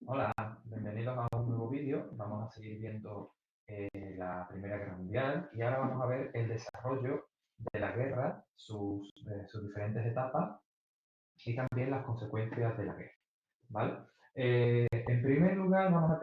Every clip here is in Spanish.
Hola, bienvenidos a un nuevo vídeo. Vamos a seguir viendo la Primera Guerra Mundial y ahora vamos a ver el desarrollo de la guerra, sus diferentes etapas y también las consecuencias de la guerra, ¿vale? En primer lugar vamos a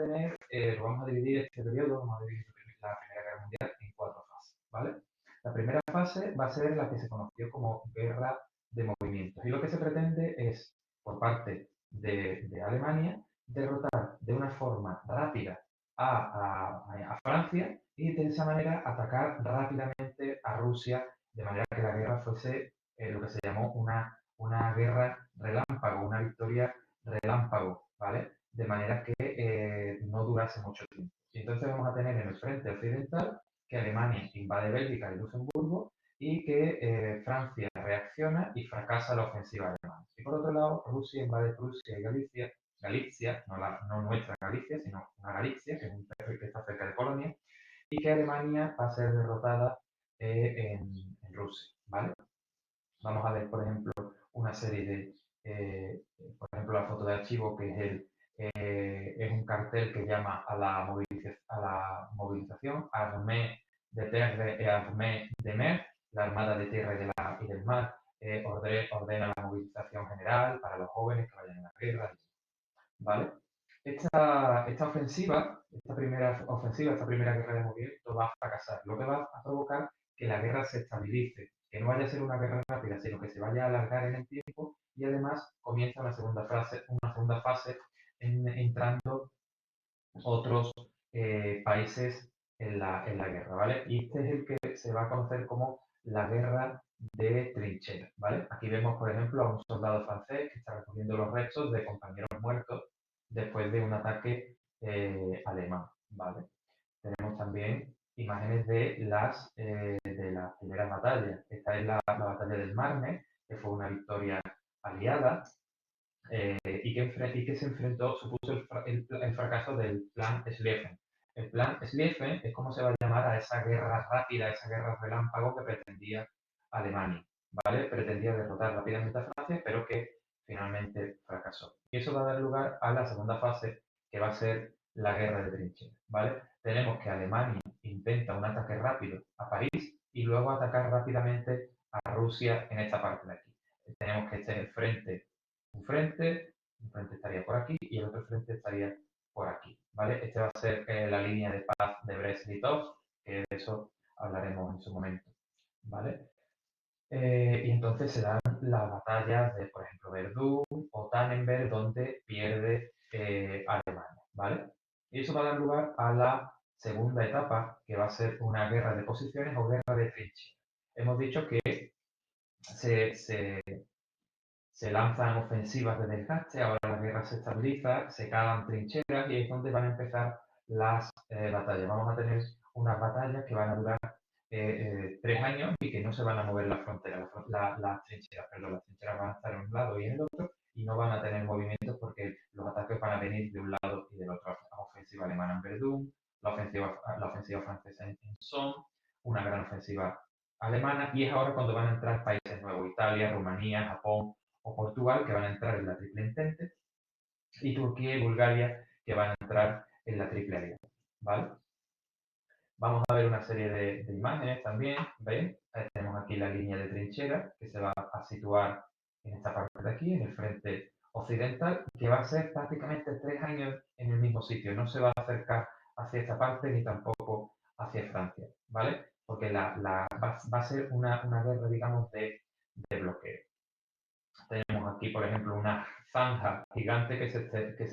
dividir este periodo, vamos a dividir la Primera Guerra Mundial en cuatro fases, ¿vale? La primera fase va a ser la que se conoció como Guerra de Movimientos y lo que se pretende es, por parte de Alemania, derrotar de una forma rápida a Francia y de esa manera atacar rápidamente a Rusia, de manera que la guerra fuese lo que se llamó una guerra relámpago, una victoria relámpago, ¿vale? De manera que no durase mucho tiempo. Y entonces vamos a tener en el frente occidental que Alemania invade Bélgica y Luxemburgo y que Francia reacciona y fracasa la ofensiva alemana. Y por otro lado, Rusia invade Prusia y Galicia, no nuestra Galicia, sino una Galicia, que es un territorio que está cerca de Polonia, y que Alemania va a ser derrotada en Rusia, ¿vale? Vamos a ver, por ejemplo, una serie por ejemplo, la foto de archivo, que es un cartel que llama a la movilización, Armée de Terre et Armée de Mer, la Armada de Tierra y del Mar, ordena la movilización general para los jóvenes que vayan a la guerra, ¿vale? Esta ofensiva, esta primera guerra de movimiento va a fracasar, lo que va a provocar que la guerra se estabilice, que no vaya a ser una guerra rápida, sino que se vaya a alargar en el tiempo y además comienza una segunda fase entrando otros países en la guerra, ¿vale? Y este es el que se va a conocer como la guerra de trincheras, ¿vale? Aquí vemos, por ejemplo, a un soldado francés que está recogiendo los restos de compañeros muertos después de un ataque alemán, ¿vale? Tenemos también imágenes de las primeras batallas. Esta es la batalla del Marne, que fue una victoria aliada y que supuso el fracaso del plan Schlieffen. El plan Schlieffen es como se va a llamar a esa guerra rápida, esa guerra relámpago que pretendía Alemania, ¿vale? Pretendía derrotar rápidamente a Francia, pero que finalmente fracasó. Y eso va a dar lugar a la segunda fase, que va a ser la guerra de trincheras, ¿vale? Tenemos que Alemania intenta un ataque rápido a París y luego atacar rápidamente a Rusia en esta parte de aquí. Tenemos que este es el frente un frente estaría por aquí y el otro frente estaría por aquí, ¿vale? Este va a ser la línea de paz de Brest-Litovsk, que de eso hablaremos en su momento, ¿vale? Y entonces se dan las batallas de, por ejemplo, Verdún o Tannenberg, donde pierde Alemania, ¿vale? Y eso va a dar lugar a la segunda etapa, que va a ser una guerra de posiciones o guerra de trincheras. Hemos dicho que se se lanzan ofensivas de desgaste, ahora la guerra se estabiliza, se cavan trincheras y es donde van a empezar las batallas. Vamos a tener unas batallas que van a durar 3 años y que no se van a mover las fronteras, las trincheras, perdón, las trincheras van a estar en un lado y en el otro y no van a tener movimientos porque los ataques van a venir de un lado y del otro. La ofensiva alemana en Verdún, la ofensiva francesa en Somme, una gran ofensiva alemana y es ahora cuando van a entrar países nuevos, Italia, Rumanía, Japón, o Portugal, que van a entrar en la triple entente, y Turquía y Bulgaria, que van a entrar en la triple alianza, ¿vale? Vamos a ver una serie de imágenes también, ¿veis? Tenemos aquí la línea de trinchera que se va a situar en esta parte de aquí, en el frente occidental, que va a ser prácticamente 3 años en el mismo sitio, no se va a acercar hacia esta parte ni tampoco hacia Francia, ¿vale? Porque va a ser una guerra, digamos, de bloqueo. Tenemos aquí, por ejemplo, una zanja gigante que se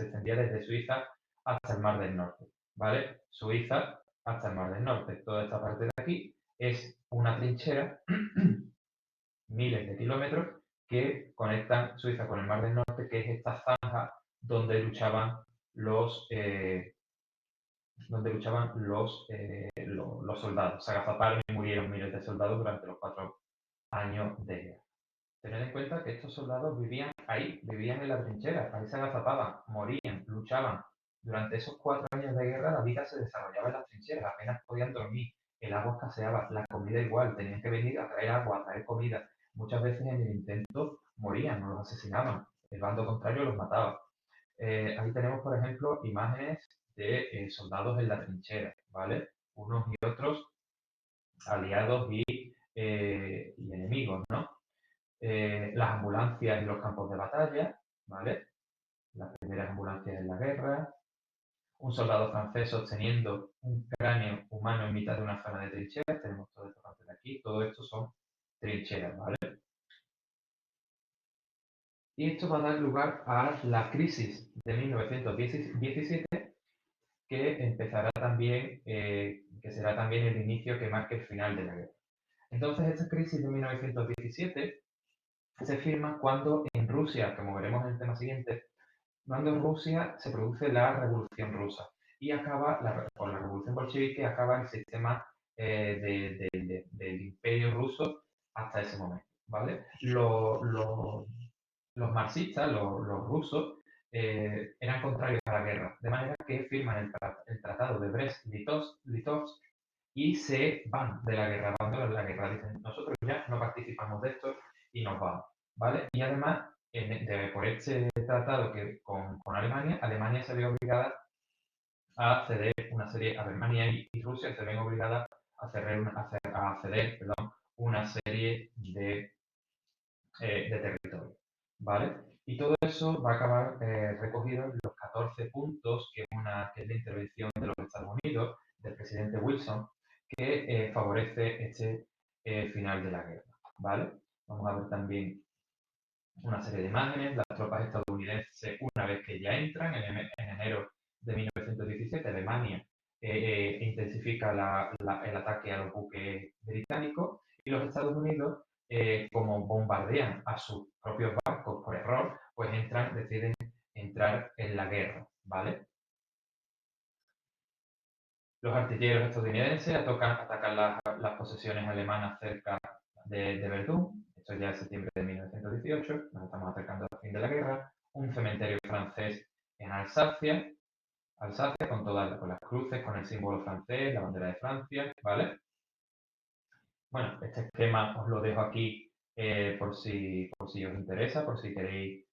extendía desde Suiza hasta el Mar del Norte, ¿vale? Suiza hasta el Mar del Norte. Toda esta parte de aquí es una trinchera, miles de kilómetros, que conectan Suiza con el Mar del Norte, que es esta zanja donde luchaban los soldados. Se agazaparon y murieron miles de soldados durante los 4 años de guerra. Tened en cuenta que estos soldados vivían ahí, vivían en la trinchera, ahí se agazapaban, morían, luchaban. Durante esos 4 años de guerra la vida se desarrollaba en las trincheras, apenas podían dormir, el agua escaseaba, la comida igual, tenían que venir a traer agua, a traer comida. Muchas veces en el intento morían, no los asesinaban, el bando contrario los mataba. ahí tenemos, por ejemplo, imágenes de soldados en la trinchera, ¿vale? Unos y otros aliados y enemigos, ¿no? Las ambulancias en los campos de batalla, ¿vale? Las primeras ambulancias en la guerra, un soldado francés sosteniendo un cráneo humano en mitad de una zona de trincheras, tenemos todo esto parte de aquí, todo esto son trincheras, ¿vale? Y esto va a dar lugar a la crisis de 1917, que empezará también, que será también el inicio que marque el final de la guerra. Entonces, esta crisis de 1917 se firma cuando en Rusia, como veremos en el tema siguiente, cuando en Rusia se produce la Revolución Rusa y acaba, con la Revolución Bolchevique, acaba el sistema del Imperio Ruso hasta ese momento, ¿vale? Los marxistas, los rusos, eran contrarios a la guerra, de manera que firman el tratado de Brest-Litovsk y se van de la guerra, abandonan la guerra, dicen, nosotros ya no participamos de esto y nos vamos, ¿vale? Y además, por este tratado con Alemania, Alemania se ve obligada a ceder una serie, Alemania y Rusia se ven obligadas a ceder una serie de territorio, ¿vale? Y todo eso va a acabar recogido en los 14 puntos, que es la intervención de los Estados Unidos, del presidente Wilson, que favorece este final de la guerra, ¿vale? Vamos a ver también una serie de imágenes. Las tropas estadounidenses, una vez que ya entran en enero de 1917, Alemania intensifica el ataque a los buques británicos y los Estados Unidos, como bombardean a sus propios barcos por error, pues deciden entrar en la guerra, ¿vale? Los artilleros estadounidenses atacan las posesiones alemanas cerca de Verdún. Esto ya es septiembre de 1918, nos estamos acercando al fin de la guerra. Un cementerio francés en Alsacia con las cruces, con el símbolo francés, la bandera de Francia, ¿vale? Bueno, este esquema os lo dejo aquí por si os interesa, por si queréis,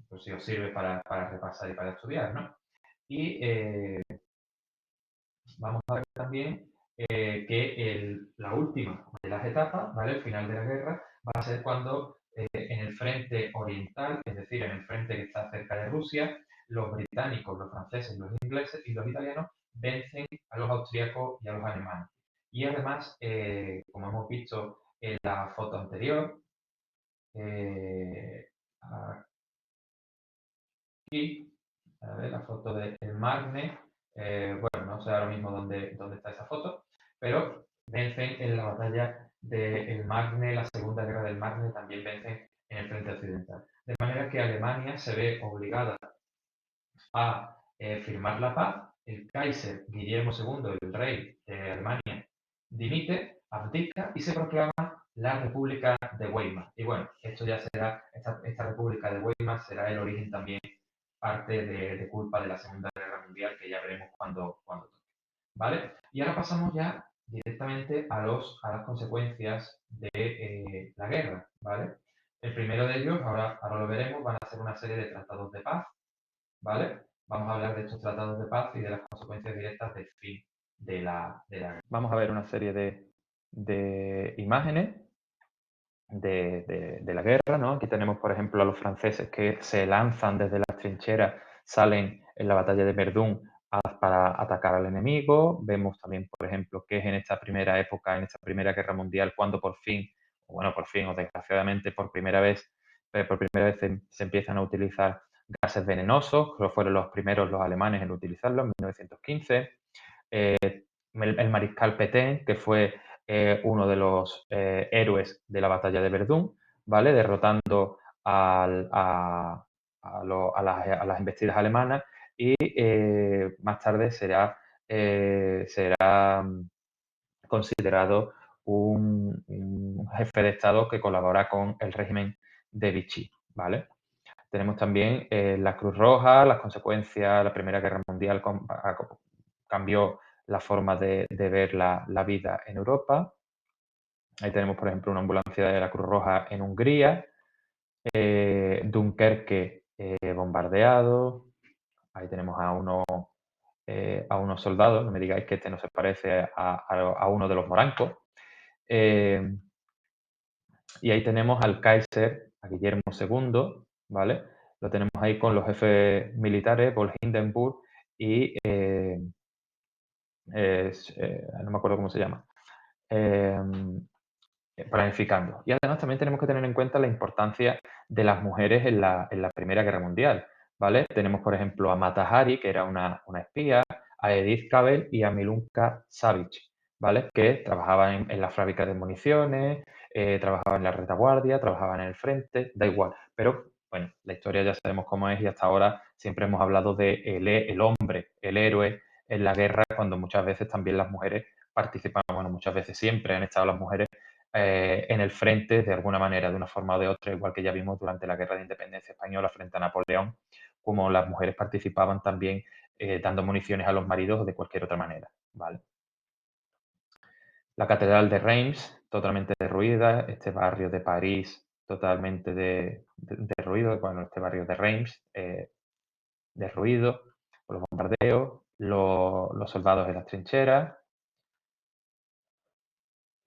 por si os sirve para repasar y para estudiar, ¿no? Y vamos a ver también que la última de las etapas, ¿vale? El final de la guerra, va a ser cuando en el frente oriental, es decir, en el frente que está cerca de Rusia, los británicos, los franceses, los ingleses y los italianos vencen a los austríacos y a los alemanes. Y además, como hemos visto en la foto anterior, aquí, a ver, la foto del Marne, bueno, no sé ahora mismo dónde está esa foto, pero vencen en la batalla del Marne, la Segunda Guerra del Marne, también vencen en el frente occidental. De manera que Alemania se ve obligada a firmar la paz. El Kaiser Guillermo II, el rey de Alemania, dimite, abdica y se proclama la República de Weimar. Y bueno, esto ya será, esta República de Weimar será el origen también parte de culpa de la Segunda Guerra Mundial, que ya veremos cuando toque. ¿Vale? Y ahora pasamos ya directamente a las consecuencias de la guerra, ¿vale? El primero de ellos, ahora lo veremos, van a ser una serie de tratados de paz, ¿vale? Vamos a hablar de estos tratados de paz y de las consecuencias directas del fin de la guerra. Vamos a ver una serie de imágenes de la guerra, ¿no? Aquí tenemos, por ejemplo, a los franceses que se lanzan desde las trincheras, salen en la batalla de Verdún para atacar al enemigo. Vemos también, por ejemplo, que es en esta primera época, en esta Primera Guerra Mundial, cuando por fin, o desgraciadamente por primera vez se empiezan a utilizar gases venenosos, que fueron los primeros los alemanes en utilizarlo en 1915. El mariscal Pétain, que fue uno de los héroes de la batalla de Verdún, ¿vale? Derrotando a las embestidas alemanas y más tarde será considerado un jefe de Estado que colabora con el régimen de Vichy, ¿vale? Tenemos también la Cruz Roja, las consecuencias, la Primera Guerra Mundial cambió la forma de ver la vida en Europa. Ahí tenemos, por ejemplo, una ambulancia de la Cruz Roja en Hungría. Dunkerque bombardeados. Ahí tenemos a unos soldados, no me digáis que este no se parece a uno de los morancos. Y ahí tenemos al Kaiser, a Guillermo II, ¿vale? Lo tenemos ahí con los jefes militares, Paul Hindenburg y no me acuerdo cómo se llama, planificando. Y además también tenemos que tener en cuenta la importancia de las mujeres en la Primera Guerra Mundial, ¿vale? Tenemos, por ejemplo, a Mata Hari, que era una espía, a Edith Cavell y a Milunka Savage, ¿vale? Que trabajaban en las fábricas de municiones, trabajaban en la retaguardia, trabajaban en el frente, da igual. Pero, bueno, la historia ya sabemos cómo es y hasta ahora siempre hemos hablado de el hombre, el héroe en la guerra, cuando muchas veces también las mujeres participan, bueno, muchas veces siempre han estado las mujeres en el frente de alguna manera, de una forma o de otra, igual que ya vimos durante la Guerra de Independencia Española frente a Napoleón, como las mujeres participaban también dando municiones a los maridos o de cualquier otra manera. ¿Vale? La Catedral de Reims, totalmente derruida, este barrio de París totalmente derruido, bueno, este barrio de Reims derruido por los bombardeos, los soldados en las trincheras,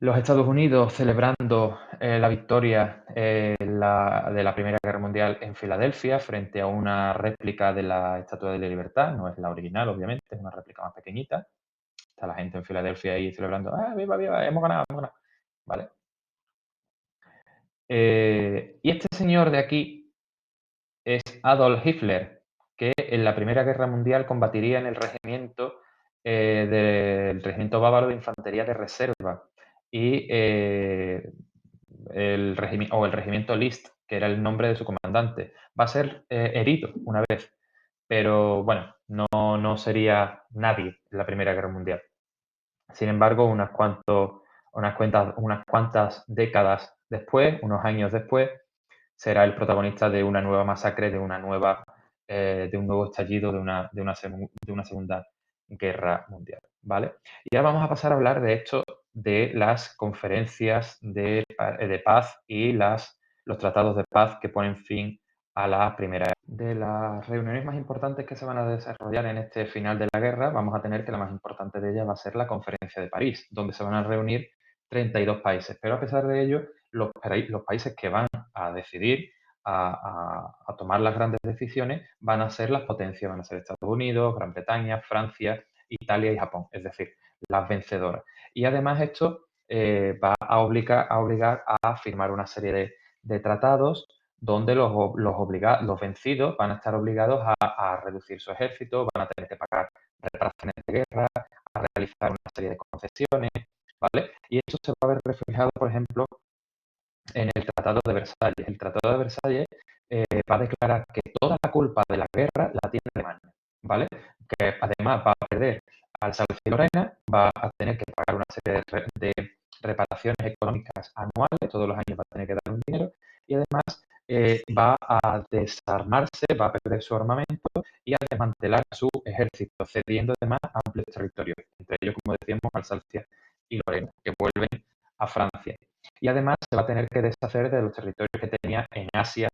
los Estados Unidos celebrando la victoria de la Primera Guerra Mundial en Filadelfia frente a una réplica de la Estatua de la Libertad, no es la original, obviamente, es una réplica más pequeñita. Está la gente en Filadelfia ahí celebrando, ¡ah, viva, viva! Hemos ganado, hemos ganado. ¿Vale? Y este señor de aquí es Adolf Hitler, que en la Primera Guerra Mundial combatiría en el regimiento del Regimiento Bávaro de Infantería de Reserva y el regimiento List, que era el nombre de su comandante. Va a ser herido una vez, pero bueno, no sería nadie en la Primera Guerra Mundial. Sin embargo, unas cuantas décadas después, unos años después, será el protagonista de una nueva masacre, de un nuevo estallido de una Segunda Guerra Mundial, ¿vale? Y ahora vamos a pasar a hablar de esto, de las conferencias de paz y los tratados de paz que ponen fin a la Primera. De las reuniones más importantes que se van a desarrollar en este final de la guerra, vamos a tener que la más importante de ellas va a ser la Conferencia de París, donde se van a reunir 32 países. Pero a pesar de ello, los países que van a decidir, a tomar las grandes decisiones, van a ser las potencias, van a ser Estados Unidos, Gran Bretaña, Francia, Italia y Japón, es decir, las vencedoras. Y además esto va a obligar a firmar una serie de tratados donde los vencidos van a estar obligados a reducir su ejército, van a tener que pagar reparaciones de guerra, a realizar una serie de concesiones, ¿vale? Y esto se va a ver reflejado, por ejemplo, en el Tratado de Versalles. El Tratado de Versalles va a declarar que toda la culpa de la guerra la tiene Alemania, ¿vale? Que además va a perder Alsacia y Lorena, va a tener que pagar una serie de reparaciones económicas anuales, todos los años va a tener que dar un dinero, y además va a desarmarse, va a perder su armamento y a desmantelar su ejército, cediendo además amplios territorios, entre ellos, como decíamos, Alsacia y Lorena, que vuelven a Francia. Y además se va a tener que deshacer de los territorios que tenía en Asia,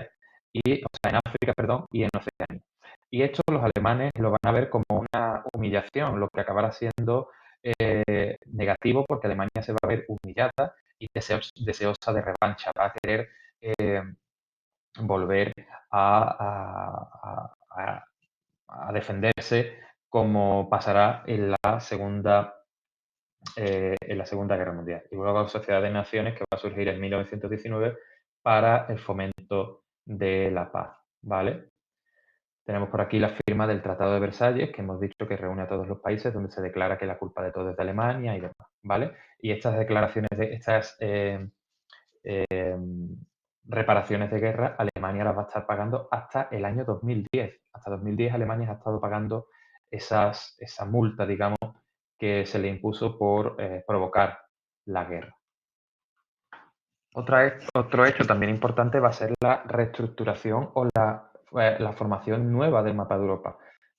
en África, perdón, y en Oceanía. Y esto los alemanes lo van a ver como una humillación, lo que acabará siendo negativo porque Alemania se va a ver humillada y deseosa de revancha, va a querer volver a defenderse como pasará en la Segunda Guerra Mundial. Y luego la Sociedad de Naciones, que va a surgir en 1919 para el fomento de la paz, ¿vale? Tenemos por aquí la firma del Tratado de Versalles, que hemos dicho que reúne a todos los países, donde se declara que la culpa de todo es de Alemania y demás, ¿vale? Y estas declaraciones, estas reparaciones de guerra, Alemania las va a estar pagando hasta el año 2010. Hasta 2010 Alemania ha estado pagando esa multa, digamos, que se le impuso por provocar la guerra. Otro hecho también importante va a ser la reestructuración o la formación nueva del mapa de Europa.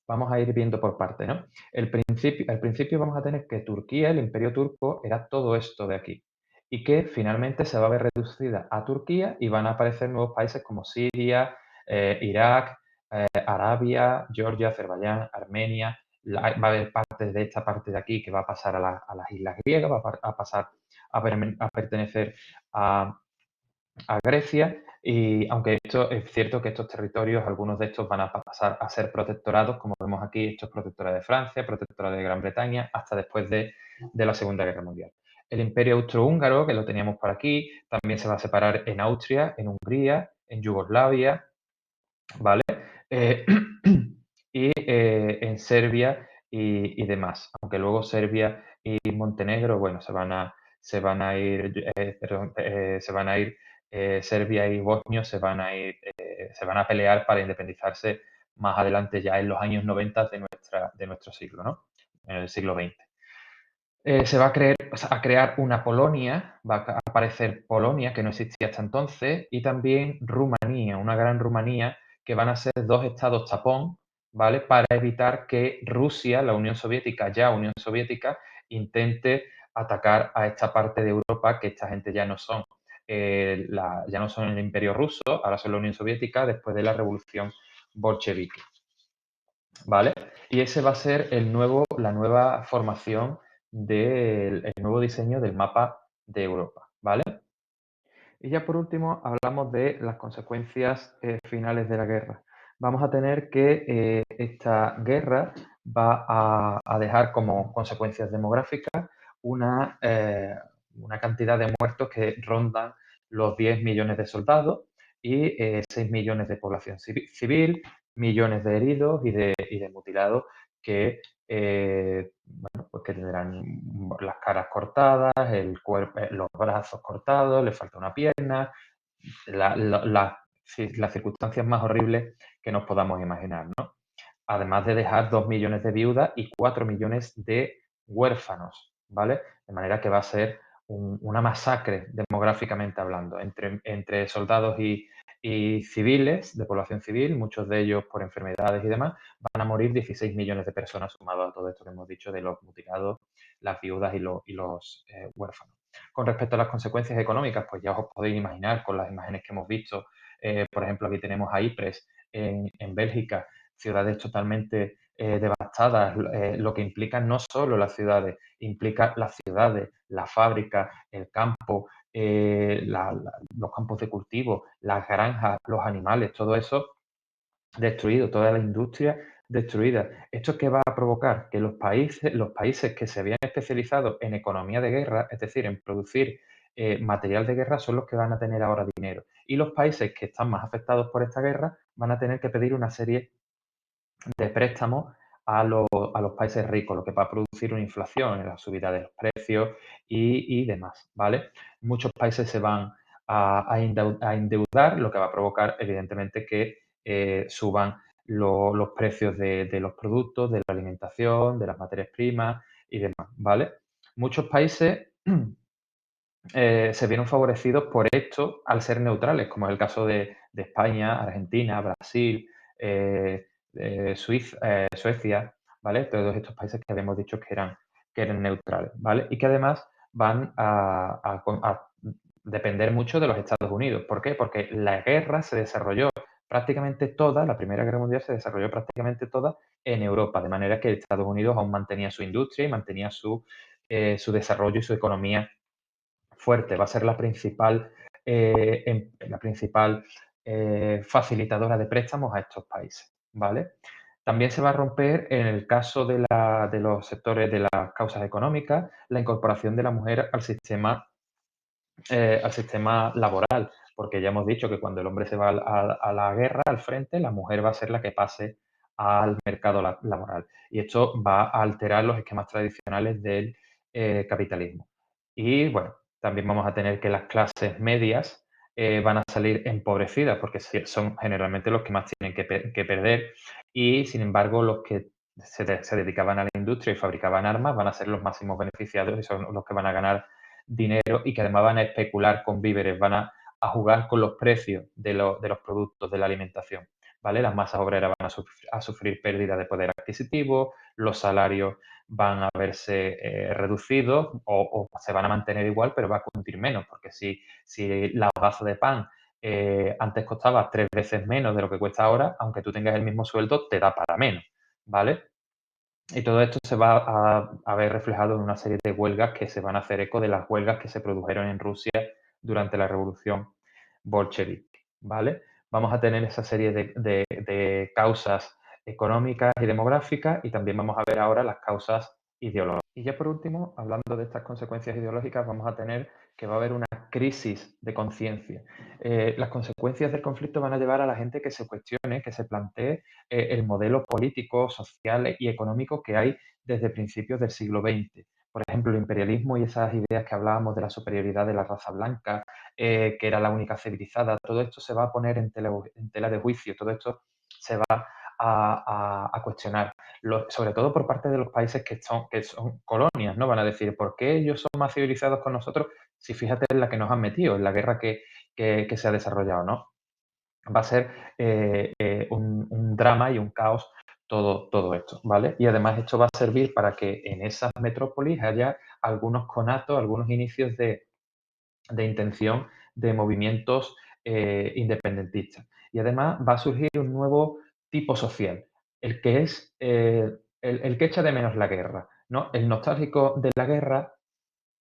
Vamos a ir viendo por partes, ¿no? Al principio vamos a tener que Turquía, el Imperio Turco, era todo esto de aquí. Y que finalmente se va a ver reducida a Turquía y van a aparecer nuevos países como Siria, Irak, Arabia, Georgia, Azerbaiyán, Armenia. Va a haber parte de esta parte de aquí que va a pasar a las islas griegas, va a pasar a pertenecer a Grecia. Y aunque esto es cierto que estos territorios, algunos de estos van a pasar a ser protectorados, como vemos aquí, esto es protectorado de Francia, protectorado de Gran Bretaña, hasta después de la Segunda Guerra Mundial. El Imperio Austrohúngaro, que lo teníamos por aquí, también se va a separar en Austria, en Hungría, en Yugoslavia, ¿vale? Eh, y en Serbia y demás. Aunque luego Serbia y Montenegro, bueno, se van a ir, Serbia y Bosnia se van a pelear para independizarse más adelante, ya en los años 90 de nuestro siglo, ¿no? En el siglo XX. Se va a crear una Polonia, va a aparecer Polonia, que no existía hasta entonces, y también Rumanía, una gran Rumanía, que van a ser dos estados tapón, ¿vale? Para evitar que Rusia, la Unión Soviética, intente atacar a esta parte de Europa, que esta gente ya no son. Ya no son el Imperio Ruso, ahora son la Unión Soviética después de la Revolución Bolchevique, ¿vale? Y ese va a ser la nueva formación el nuevo diseño del mapa de Europa, ¿vale? Y ya por último hablamos de las consecuencias finales de la guerra. Vamos a tener que esta guerra va a dejar como consecuencias demográficas una cantidad de muertos que rondan los 10 millones de soldados y 6 millones de población civil, millones de heridos y de mutilados que bueno, pues que tendrán las caras cortadas, el cuerpo, los brazos cortados, le falta una pierna, las circunstancias más horribles que nos podamos imaginar, ¿no? Además de dejar 2 millones de viudas y 4 millones de huérfanos, ¿vale? De manera que va a ser una masacre demográficamente hablando, entre soldados y civiles, de población civil, muchos de ellos por enfermedades y demás, van a morir 16 millones de personas sumado a todo esto que hemos dicho de los mutilados, las viudas y los huérfanos. Con respecto a las consecuencias económicas, pues ya os podéis imaginar con las imágenes que hemos visto. Por ejemplo, aquí tenemos a Ypres en Bélgica, ciudades totalmente devastadas, lo que implica no solo las ciudades, implica las ciudades, la fábrica, el campo, los campos de cultivo, las granjas, los animales, todo eso destruido, toda la industria destruida. ¿Esto qué va a provocar? Que los países que se habían especializado en economía de guerra, es decir, en producir material de guerra, son los que van a tener ahora dinero. Y los países que están más afectados por esta guerra van a tener que pedir una serie de préstamos a los países ricos, lo que va a producir una inflación en la subida de los precios y demás, ¿vale? Muchos países se van a endeudar, lo que va a provocar, evidentemente, que suban los precios de los productos, de la alimentación, de las materias primas y demás, ¿vale? Muchos países se vieron favorecidos por esto al ser neutrales, como es el caso de España, Argentina, Brasil, Suecia, ¿vale? Todos estos países que habíamos dicho que eran neutrales, ¿vale? Y que además van a depender mucho de los Estados Unidos. ¿Por qué? Porque la guerra se desarrolló prácticamente toda, la Primera Guerra Mundial se desarrolló prácticamente toda en Europa, de manera que Estados Unidos aún mantenía su industria y mantenía su desarrollo y su economía fuerte, va a ser la principal facilitadora de préstamos a estos países, ¿vale? También se va a romper, en el caso de los sectores de las causas económicas, la incorporación de la mujer al sistema laboral, porque ya hemos dicho que cuando el hombre se va a la guerra, al frente, la mujer va a ser la que pase al mercado laboral. Y esto va a alterar los esquemas tradicionales del capitalismo. Y bueno, también vamos a tener que las clases medias van a salir empobrecidas, porque son generalmente los que más tienen que perder. Y sin embargo, los que se dedicaban a la industria y fabricaban armas van a ser los máximos beneficiados y son los que van a ganar dinero y que además van a especular con víveres, van a jugar con los precios de los productos de la alimentación, ¿vale? Las masas obreras van a sufrir pérdida de poder adquisitivo, los salarios van a verse reducidos o se van a mantener igual, pero va a cundir menos, porque si la hogaza de pan antes costaba 3 veces menos de lo que cuesta ahora, aunque tú tengas el mismo sueldo, te da para menos, ¿vale? Y todo esto se va a ver reflejado en una serie de huelgas que se van a hacer eco de las huelgas que se produjeron en Rusia durante la revolución bolchevique, ¿vale? Vamos a tener esa serie de causas económicas y demográficas y también vamos a ver ahora las causas ideológicas. Y ya por último, hablando de estas consecuencias ideológicas, vamos a tener que va a haber una crisis de conciencia. Las consecuencias del conflicto van a llevar a la gente que se cuestione, que se plantee el modelo político, social y económico que hay desde principios del siglo XX. Por ejemplo, el imperialismo y esas ideas que hablábamos de la superioridad de la raza blanca, que era la única civilizada, todo esto se va a poner en tela de juicio, todo esto se va a cuestionar, sobre todo por parte de los países que son colonias, ¿no? Van a decir, ¿por qué ellos son más civilizados con nosotros? Si fíjate en la que nos han metido, en la guerra que se ha desarrollado, ¿no? Va a ser un drama y un caos todo esto, ¿vale? Y además esto va a servir para que en esas metrópolis haya algunos conatos, algunos inicios de intención de movimientos independentistas. Y además va a surgir un nuevo tipo social, el que es el que echa de menos la guerra, ¿no? El nostálgico de la guerra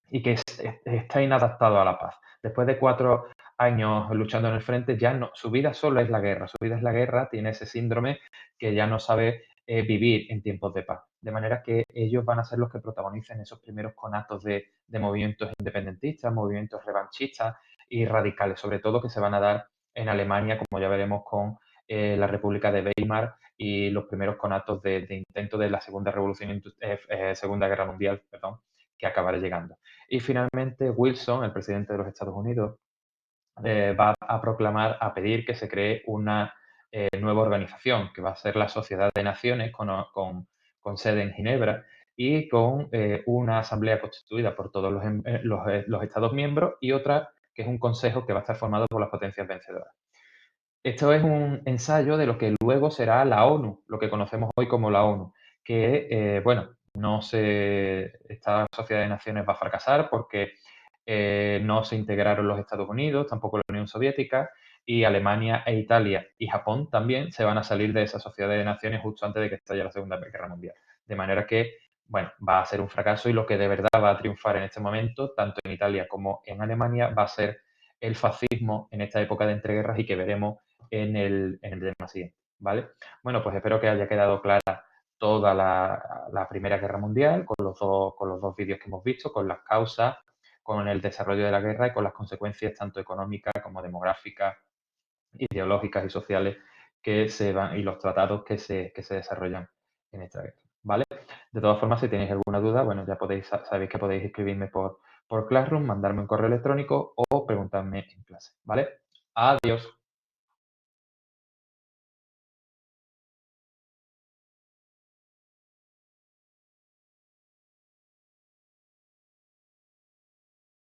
y que está inadaptado a la paz. Después de 4 años luchando en el frente, ya no, su vida solo es la guerra, su vida es la guerra, tiene ese síndrome que ya no sabe vivir en tiempos de paz. De manera que ellos van a ser los que protagonicen esos primeros conatos de movimientos independentistas, movimientos revanchistas y radicales, sobre todo que se van a dar en Alemania, como ya veremos con la República de Weimar y los primeros conatos de intento de la Segunda Guerra Mundial, perdón, que acabará llegando. Y finalmente Wilson, el presidente de los Estados Unidos, va a proclamar, a pedir que se cree una nueva organización, que va a ser la Sociedad de Naciones con sede en Ginebra y con una asamblea constituida por todos los Estados miembros y otra que es un consejo que va a estar formado por las potencias vencedoras. Esto es un ensayo de lo que luego será la ONU, lo que conocemos hoy como la ONU, que, bueno, no se, esta Sociedad de Naciones va a fracasar porque no se integraron los Estados Unidos, tampoco la Unión Soviética, y Alemania e Italia y Japón también se van a salir de esa Sociedad de Naciones justo antes de que estalle la Segunda Guerra Mundial. De manera que, bueno, va a ser un fracaso y lo que de verdad va a triunfar en este momento, tanto en Italia como en Alemania, va a ser el fascismo en esta época de entreguerras y que veremos en el tema siguiente, ¿vale? Bueno, pues espero que haya quedado clara toda la Primera Guerra Mundial con los dos vídeos que hemos visto, con las causas, con el desarrollo de la guerra y con las consecuencias tanto económicas como demográficas, ideológicas y sociales que se van y los tratados que se desarrollan en esta guerra, ¿vale? De todas formas, si tenéis alguna duda, bueno, ya sabéis que podéis escribirme por Classroom, mandarme un correo electrónico o preguntarme en clase, ¿vale? Adiós.